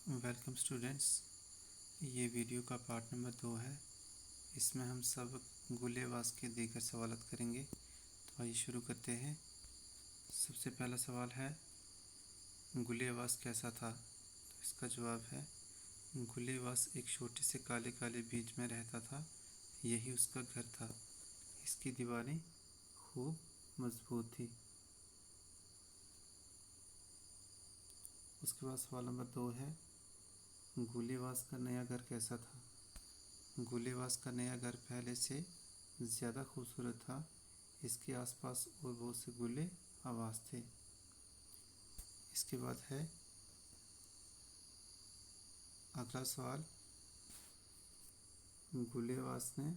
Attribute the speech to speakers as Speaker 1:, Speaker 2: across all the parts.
Speaker 1: Welcome students. ये video का part number 2 है। इसमें हम सब गुलेवास के दीगर सवालात करेंगे। तो आइए शुरू करते हैं। सबसे पहला सवाल है, गुलेवास कैसा था? तो इसका जवाब है, गुलेवास एक छोटे से काले काले बीज में रहता था। यही उसका घर था। इसकी दीवारें खूब मजबूत थी। उसके बाद सवाल नंबर 2 है, गुलेवास का नया घर कैसा था? गुलेवास का नया घर पहले से ज़्यादा खूबसूरत था। इसके आसपास और बहुत से गुले आवास थे। इसके बाद है अगला सवाल, गुलेवास ने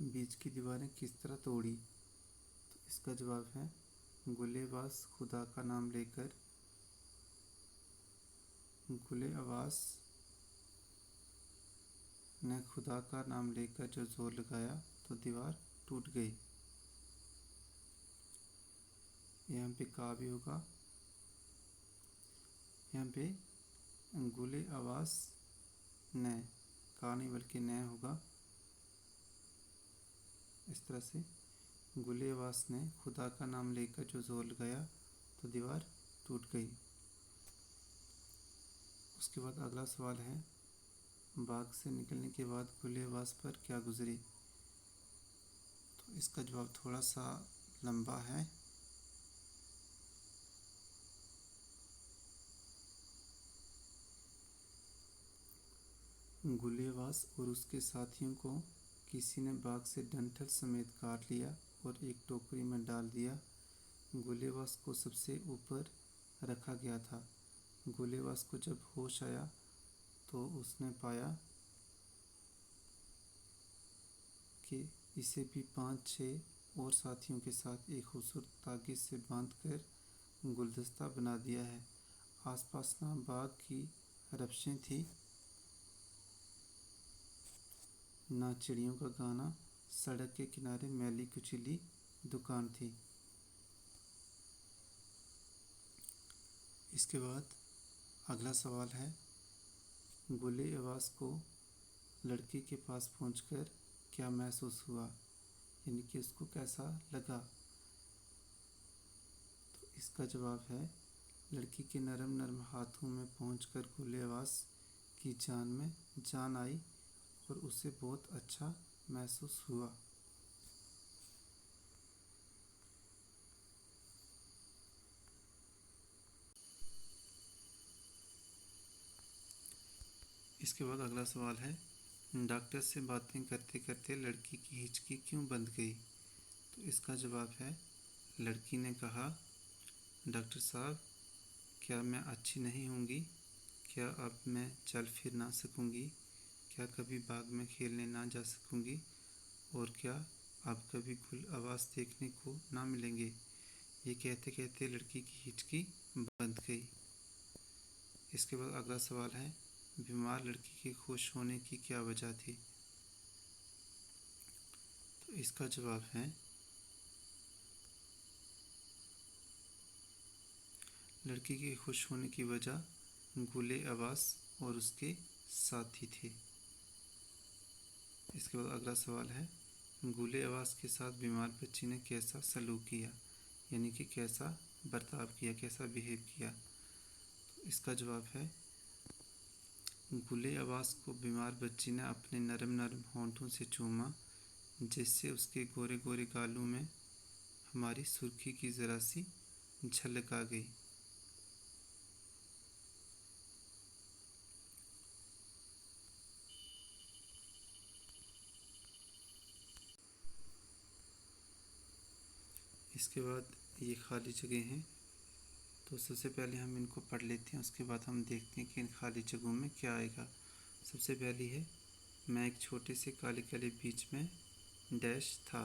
Speaker 1: बीच की दीवारें किस तरह तोड़ी? तो इसका जवाब है, गुलेवास खुदा का नाम लेकर गुलेवास ने खुदा का नाम लेकर जो जोर लगाया तो दीवार टूट गई। यहाँ पे का भी होगा, यहाँ पे गुलेवास ने, का नहीं बल्कि न होगा। इस तरह से गुलेवास ने खुदा का नाम लेकर जो जोर लगाया तो दीवार टूट गई। उसके बाद अगला सवाल है, बाग से निकलने के बाद गुलेवास पर क्या गुजरी? तो इसका जवाब थोड़ा सा लंबा है। गुलेवास और उसके साथियों को किसी ने बाग से डंठल समेत काट लिया और एक टोकरी में डाल दिया। गुलेवास को सबसे ऊपर रखा गया था। गुलेवास को जब होश आया तो उसने पाया कि इसे भी 5-6 और साथियों के साथ एक खूबसूरत तागे से बांधकर गुलदस्ता बना दिया है। आसपास ना बाग की रफ्शें थी, ना चिड़ियों का गाना। सड़क के किनारे मैली कुचीली दुकान थी। इसके बाद अगला सवाल है, गुलेवास को लड़की के पास पहुंचकर क्या महसूस हुआ, यानी कि उसको कैसा लगा? तो इसका जवाब है, लड़की के नरम नरम हाथों में पहुंचकर गुलेवास की जान में जान आई और उसे बहुत अच्छा महसूस हुआ। इसके बाद अगला सवाल है, डॉक्टर से बातें करते करते लड़की की हिचकी क्यों बंद गई? तो इसका जवाब है, लड़की ने कहा, डॉक्टर साहब, क्या मैं अच्छी नहीं होंगी? क्या अब मैं चल फिर ना सकूंगी? क्या कभी बाग में खेलने ना जा सकूंगी? और क्या अब कभी गुलेवास देखने को ना मिलेंगे? ये कहते कहते लड़की की हिचकी बंद गई। इसके बाद अगला सवाल है, बीमार लड़की के खुश होने की क्या वजह थी? तो इसका जवाब है, लड़की के खुश होने की वजह गुलेवास और उसके साथी थे। इसके बाद अगला सवाल है, गुलेवास के साथ बीमार बच्ची ने कैसा सलूक किया, यानी कि कैसा बर्ताव किया, कैसा बिहेव किया? तो इसका जवाब है, गुलेवास को बीमार बच्ची ने अपने नरम नरम होंठों से चूमा, जिससे उसके गोरे गोरे गालों में हमारी सुर्खी की ज़रा सी झलक आ गई। इसके बाद ये खाली जगह हैं, तो सबसे पहले हम इनको पढ़ लेते हैं। उसके बाद हम देखते हैं कि इन खाली जगहों में क्या आएगा। सबसे पहली है, मैं एक छोटे से काले काले बीच में डैश था।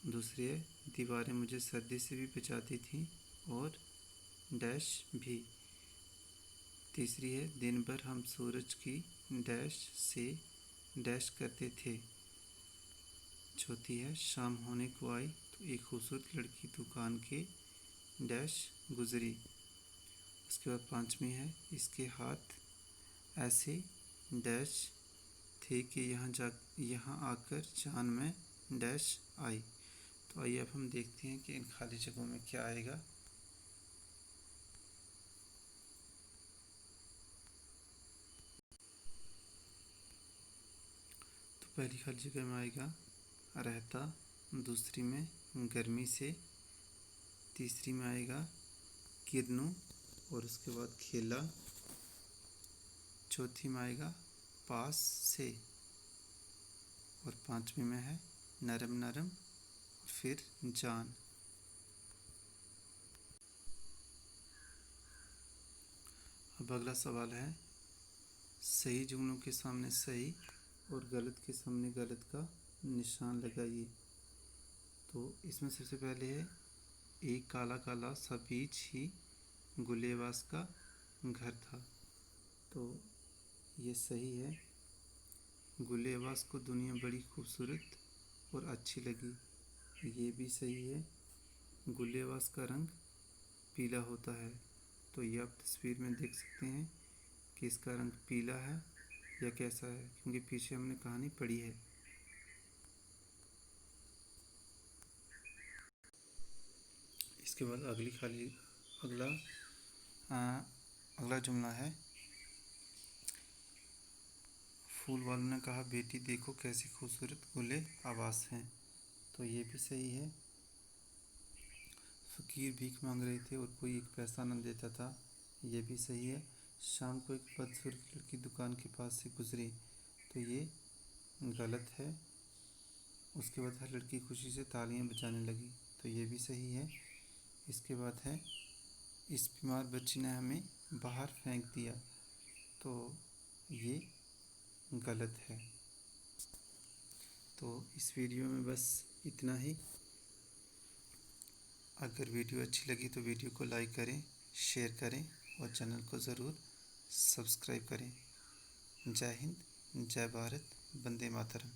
Speaker 1: दूसरी है, दीवारें मुझे सर्दी से भी बचाती थीं और डैश भी। तीसरी है, दिन भर हम सूरज की डैश से डैश करते थे। चौथी है, शाम होने को आई तो एक खूबसूरत लड़की दुकान के डैश गुजरी। उसके बाद 5वीं है, इसके हाथ ऐसे डैश थे कि यहाँ आकर जान में डैश आई। तो आइए अब हम देखते हैं कि इन खाली जगहों में क्या आएगा। तो पहली खाली जगह में आएगा रहता, दूसरी में गर्मी से, तीसरी में आएगा किरणों और उसके बाद खेला, चौथी में आएगा पास से और 5वीं में है नरम नरम, फिर जान। अब अगला सवाल है, सही जुमलों के सामने सही और गलत के सामने गलत का निशान लगाइए। तो इसमें सबसे पहले है, एक काला काला सा बीच ही गुलेबाज का घर था। तो ये सही है, गुलेबाज को दुनिया बड़ी खूबसूरत और अच्छी लगी। ये भी सही है, गुलेबाज का रंग पीला होता है। तो ये आप तस्वीर में देख सकते हैं कि इसका रंग पीला है या कैसा है, क्योंकि पीछे हमने कहानी पढ़ी है। इसके बाद अगला जुमला है, फूल वालों ने कहा बेटी देखो कैसी खूबसूरत गुले आवास हैं। तो ये भी सही है, फकीर भीख मांग रहे थे और कोई एक पैसा न देता था। ये भी सही है, शाम को एक बदसूरत लड़की दुकान के पास से गुजरी। तो ये गलत है, उसके बाद हर लड़की खुशी से तालियां बजाने लगी। तो ये भी सही है। इसके बाद है, इस बीमार बच्ची ने हमें बाहर फेंक दिया। तो ये गलत है। तो इस वीडियो में बस इतना ही। अगर वीडियो अच्छी लगी तो वीडियो को लाइक करें, शेयर करें और चैनल को ज़रूर सब्सक्राइब करें। जय हिंद, जय भारत, वंदे मातरम।